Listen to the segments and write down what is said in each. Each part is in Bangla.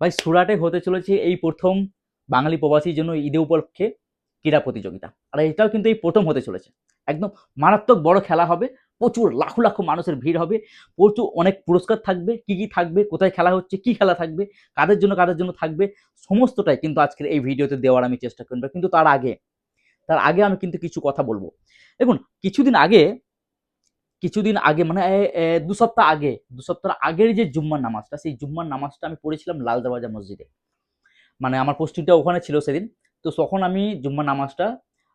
ভাই সুরাটে হতে চলেছে এই প্রথম বাঙালি প্রবাসীর জন্য ঈদে উপলক্ষে ক্রীড়া প্রতিযোগিতা। আর এটাও কিন্তু এই প্রথম হতে চলেছে। একদম মারাত্মক বড় খেলা হবে। প্রচুর লাখো লাখো মানুষের ভিড় হবে। প্রচুর অনেক পুরস্কার থাকবে। কি কি থাকবে, কোথায় খেলা হচ্ছে, কি খেলা থাকবে, কাদের জন্য থাকবে, সমস্তটাই কিন্তু আজকের এই ভিডিওতে দেওয়ার আমি চেষ্টা করব। কিন্তু তার আগে আমি কিন্তু কিছু কথা বলবো। দেখুন, কিছুদিন আগে মানে ২ সপ্তাহ আগে, ২ সপ্তাহ আগের যে জুম্মার নামাজটা, সেই জুম্মার নামাজটা আমি পড়েছিলাম লাল দরওয়াজা মসজিদে। মানে আমার পোস্টিংটা ওখানে ছিল সেদিন। তো তখন আমি জুম্মার নামাজটা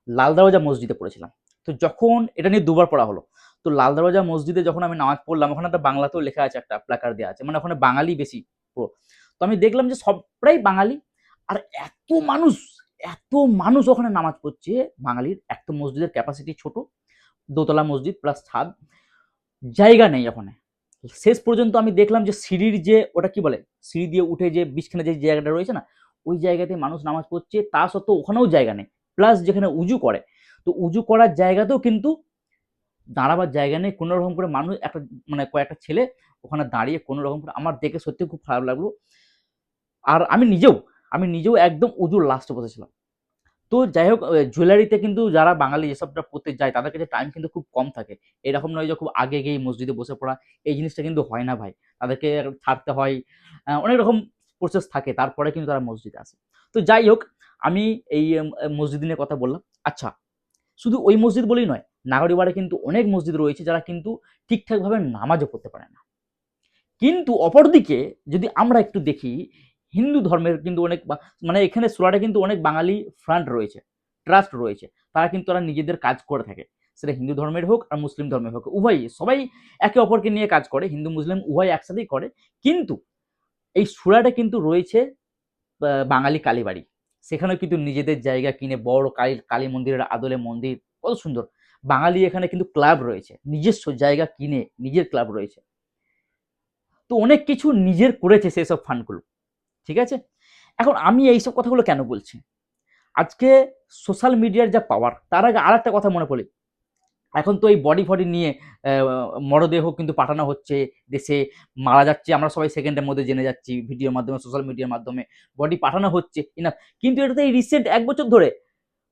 লাল দরওয়াজা মসজিদে পড়েছিলাম। তো যখন এটা নিয়ে দুবার পড়া হলো, তো লাল দরওয়াজা মসজিদে যখন আমি নামাজ পড়লাম, ওখানে একটা বাংলাতেও লেখা আছে, একটা প্ল্যাকার্ড দেওয়া আছে, মানে ওখানে বাঙালি বেশি পুরো। তো আমি দেখলাম যে সবটাই বাঙালি। আর এত মানুষ, এত মানুষ ওখানে নামাজ পড়ছে বাঙালির। এক তো মসজিদের ক্যাপাসিটি ছোট, দোতলা মসজিদ প্লাস ছাদ, জায়গা নেই ওখানে। শেষ পর্যন্ত আমি দেখলাম যে সিঁড়ির যে ওটা কি বলে, সিঁড়ি দিয়ে উঠে যে বিছখানে যে জায়গাটা রয়েছে না, ওই জায়গাতে মানুষ নামাজ পড়ছে। তা সত্ত্বেও ওখানেও জায়গা নেই। প্লাস যেখানে উজু করে, তো উজু করার জায়গাতেও কিন্তু দাঁড়াবার জায়গা নেই। কোনো রকম করে মানুষ একটা, মানে কয়েকটা ছেলে ওখানে দাঁড়িয়ে কোনো রকম করে, আমার দেখে সত্যি খুব খারাপ লাগলো। আর আমি নিজেও একদম উজুর লাস্টে বসেছিলাম। তো যাই হোক, জুয়েলারিতে কিন্তু যারা বাঙালি এসবটা পড়তে যায় তাদের কাছে টাইম কিন্তু খুব কম থাকে। এরকম নয় যে খুব আগে গিয়ে মসজিদে বসে পড়া, এই জিনিসটা কিন্তু হয় না ভাই। তাদেরকে ছাড়তে হয়, অনেক রকম প্রসেস থাকে, তারপরে কিন্তু তারা মসজিদে আসে। তো যাই হোক, আমি এই মসজিদ নিয়ে কথা বললাম। আচ্ছা, শুধু ওই মসজিদ বলেই নয়, নাগরিকবাড়ে কিন্তু অনেক মসজিদ রয়েছে যারা কিন্তু ঠিকঠাকভাবে নামাজও পড়তে পারে না। কিন্তু অপরদিকে যদি আমরা একটু দেখি, হিন্দু ধর্মের কিন্তু অনেক মানে এখানে সুরাটে কিন্তু অনেক বাঙালি ফ্রান্ট রয়েছে, ট্রাস্ট রয়েছে। তারা নিজেদের কাজ করে থাকে। সেটা হিন্দু ধর্মের হোক আর মুসলিম ধর্মের হোক, উভয়ই, সবাই একে অপরকে নিয়ে কাজ করে। হিন্দু মুসলিম উভয় একসাথেই করে। কিন্তু এই সুরাটে কিন্তু রয়েছে বাঙালি কালীবাড়ি। সেখানেও কিন্তু নিজেদের জায়গা কিনে বড় কালী কালী মন্দিরের আদলে মন্দির, কত সুন্দর। বাঙালি এখানে কিন্তু ক্লাব রয়েছে, নিজস্ব জায়গা কিনে নিজের ক্লাব রয়েছে। তো অনেক কিছু নিজের করেছে সেসব ফান্ডগুলো। ঠিক আছে? এখন আমি এইসব কথাগুলো কেন বলছি? আজকে সোশ্যাল মিডিয়ার যা পাওয়ার, তার আগে আরেকটা কথা মনে পড়ে। এখন তো এই বডি ফডি নিয়ে মরদেহ কিন্তু পাঠানো হচ্ছে দেশে, মারা যাচ্ছে, আমরা সবাই সেকেন্ডের মধ্যে জেনে যাচ্ছি ভিডিওর মাধ্যমে, সোশ্যাল মিডিয়ার মাধ্যমে। বডি পাঠানো হচ্ছে ইনাফ। কিন্তু এটা তো এই রিসেন্ট ১ বছর ধরে।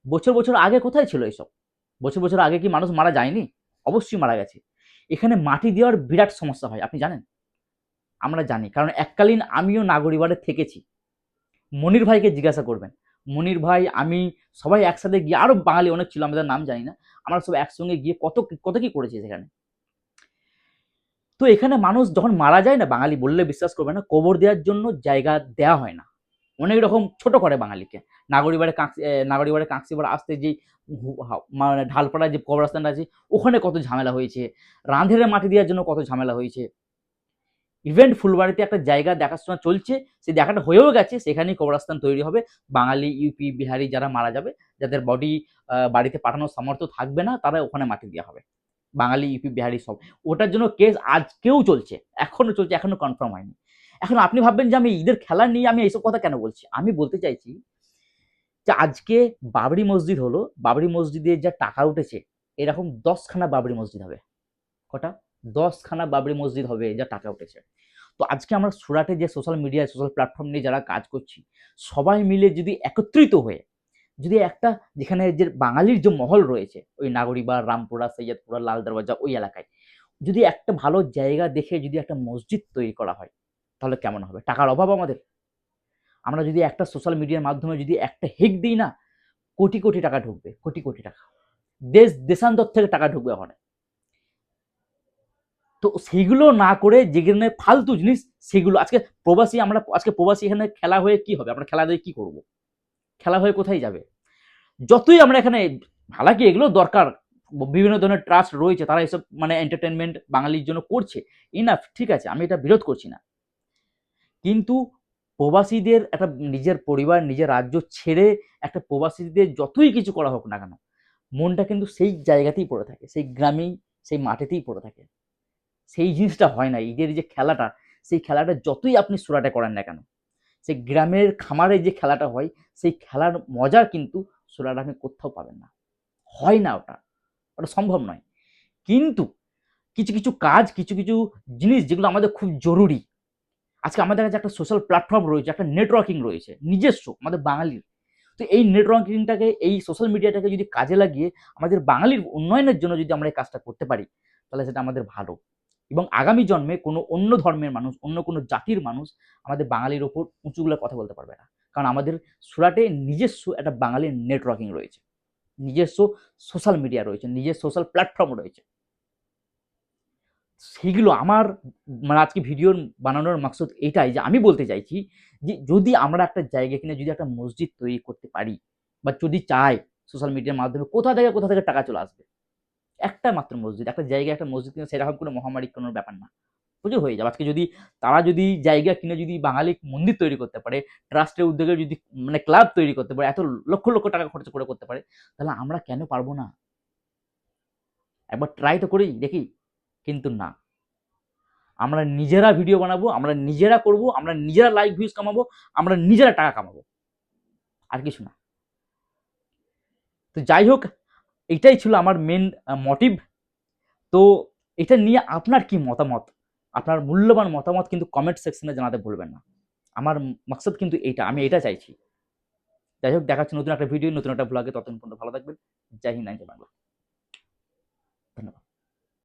বছর বছর আগে কোথায় ছিল এইসব? বছর বছর আগে কি মানুষ মারা যায়নি? অবশ্যই মারা গেছে। এখানে মাটি দেওয়ার বিরাট সমস্যা হয়, আপনি জানেন? আমরা জানি, কারণ এককালীন আমিও নাগরিবারে থেকেছি। মনির ভাইকে জিজ্ঞাসা করবেন। মনির ভাই, আমি, সবাই একসাথে গিয়ে, আরো বাঙালি অনেক ছিল, আমাদের নাম জানি না, আমরা সব একসঙ্গে গিয়ে কত কত কি করেছি সেখানে। তো এখানে মানুষ যখন মারা যায় না, বাঙালি বললে বিশ্বাস করবে না, কবর দেওয়ার জন্য জায়গা দেওয়া হয় না। অনেক রকম ছোট করে বাঙালিকে। নাগরিবাড়ে কাঁকসিপাড়া আসতে যে মানে ঢালপাড়ায় যে কবরস্থানটা আছে, ওখানে কত ঝামেলা হয়েছে। রাঁধেরে মাটি দেওয়ার জন্য কত ঝামেলা হয়েছে। ইভেন্ট ফুলবাড়িতে একটা জায়গা দেখাশোনা চলছে, সেই দেখাটা হয়েও গেছে, সেখানেই কবরস্থান তৈরি হবে। বাঙালি, ইউপি, বিহারি যারা মারা যাবে, যাদের বডি বাড়িতে পাঠানোর সামর্থ্য থাকবে না, তারা ওখানে মাটি দেওয়া হবে। বাঙালি, ইউপি, বিহারি সব। ওটার জন্য কেস আজকেও চলছে, এখনো চলছে, এখনো কনফার্ম হয়নি। এখন আপনি ভাববেন যে আমি ঈদের খেলা নিয়ে আমি এইসব কথা কেন বলছি। আমি বলতে চাইছি যে আজকে বাবরি মসজিদ হলো, বাবরি মসজিদে যা টাকা উঠেছে, এরকম 10খানা বাবরি মসজিদ হবে। কটা? 10খানা বাবরি মসজিদ হবে যা টাকা উঠেছে। তো আজকে আমরা সুরাটে যে সোশ্যাল মিডিয়া, সোশ্যাল প্ল্যাটফর্ম নিয়ে যারা কাজ করছি, সবাই মিলে যদি একত্রিত হয়ে, যদি একটা, যেখানে যে বাঙালির যে মহল রয়েছে ওই নাগরিবাড়, রামপুরা, সৈয়দপুরা, লাল দরওয়াজা ওই এলাকায়, যদি একটা ভালো জায়গা দেখে যদি একটা মসজিদ তৈরি করা হয়, তাহলে কেমন হবে? টাকার অভাব আমাদের? আমরা যদি একটা সোশ্যাল মিডিয়ার মাধ্যমে যদি একটা হেক দিই না, কোটি কোটি টাকা ঢুকবে, কোটি কোটি টাকা, দেশান্তর থেকে টাকা ঢুকবে ওখানে। তো সেইগুলো না করে যেখানে ফালতু জিনিস, সেগুলো আজকে প্রবাসী এখানে খেলা হয়ে কি হবে? আমরা খেলা দিয়ে কি করব? খেলা হয়ে কোথায় যাবে? যতই আমরা এখানে, হালাকি এগুলো দরকার, বিভিন্ন ধরনের ট্রাস্ট রয়েছে, তারা এসব মানে এন্টারটেনমেন্ট বাঙালির জন্য করছে, ইনাফ, ঠিক আছে, আমি এটা বিরোধ করছি না। কিন্তু প্রবাসীদের একটা নিজের পরিবার, নিজের রাজ্য ছেড়ে একটা প্রবাসীদের যতই কিছু করা হোক না কেন, মনটা কিন্তু সেই জায়গাতেই পড়ে থাকে, সেই গ্রামেই, সেই মাঠেতেই পড়ে থাকে। সেই জিনিসটা হয় না। ঈদের যে খেলাটা, সেই খেলাটা যতই আপনি সুরাটে করেন না কেন, সেই গ্রামের খামারে যে খেলাটা হয়, সেই খেলার মজা কিন্তু সুরাটে আপনি কোথাও পাবেন না। হয় না ওটা, ওটা সম্ভব নয়। কিন্তু কিছু কিছু কাজ, কিছু কিছু জিনিস যেগুলো আমাদের খুব জরুরি, আজকে আমাদের কাছে একটা সোশ্যাল প্ল্যাটফর্ম রয়েছে, একটা নেটওয়ার্কিং রয়েছে নিজস্ব আমাদের বাঙালির। তো এই নেটওয়ার্কিংটাকে, এই সোশ্যাল মিডিয়াটাকে যদি কাজে লাগিয়ে আমাদের বাঙালির উন্নয়নের জন্য যদি আমরা এই কাজটা করতে পারি, তাহলে সেটা আমাদের ভালো। এবং আগামী জন্মে কোনো অন্য ধর্মের মানুষ, অন্য কোনো জাতির মানুষ আমাদের বাঙালির ওপর উঁচু গলায় কথা বলতে পারবে না। কারণ আমাদের সুরাটে নিজস্ব একটা বাঙালির নেটওয়ার্কিং রয়েছে, নিজস্ব সোশ্যাল মিডিয়া রয়েছে, নিজের সোশ্যাল প্ল্যাটফর্ম রয়েছে। সেইগুলো আমার মানে আজকে ভিডিও বানানোর মাকসুদ এটাই যে আমি বলতে চাইছি যে যদি আমরা একটা জায়গা কিনে যদি একটা মসজিদ তৈরি করতে পারি, বা যদি চাই সোশ্যাল মিডিয়ার মাধ্যমে কোথা থেকে টাকা চলে আসবে। একটা মাত্র মসজিদ, একটা জায়গায় একটা মসজিদ কিনে সেরকম কোনো মহামারী কোনো ব্যাপার না, প্রচুর হয়ে যাবে। আজকে যদি তারা যদি জায়গা কিনে যদি বাঙালি মন্দির তৈরি করতে পারে, ট্রাস্টের উদ্যোগে যদি মানে ক্লাব তৈরি করতে পারে, এত লক্ষ লক্ষ টাকা খরচ করে করতে পারে, তাহলে আমরা কেন পারবো না? একবার ট্রাই তো করি দেখি। কিন্তু না, আমরা নিজেরা ভিডিও বানাবো, আমরা নিজেরা করব, আমরা নিজেরা লাইক ভিউজ কামাবো, আমরা নিজেরা টাকা কামাবো, আর কিছু না। তো যাই হোক, এটাই ছিল আমার মেন মোটিভ। তো এটা নিয়ে আপনার কি মতামত, আপনার মূল্যবান মতামত কিন্তু কমেন্ট সেকশনে জানাতে ভুলবেন না। আমার মাকসাদ কিন্তু এইটা, আমি এটা চাইছি। যাই হোক, দেখা হচ্ছে নতুন একটা ভিডিও, নতুন একটা ব্লগে। ততক্ষণ পর্যন্ত ভালো থাকবেন। জয় হিন্দ, জয় বাংলা। ধন্যবাদ।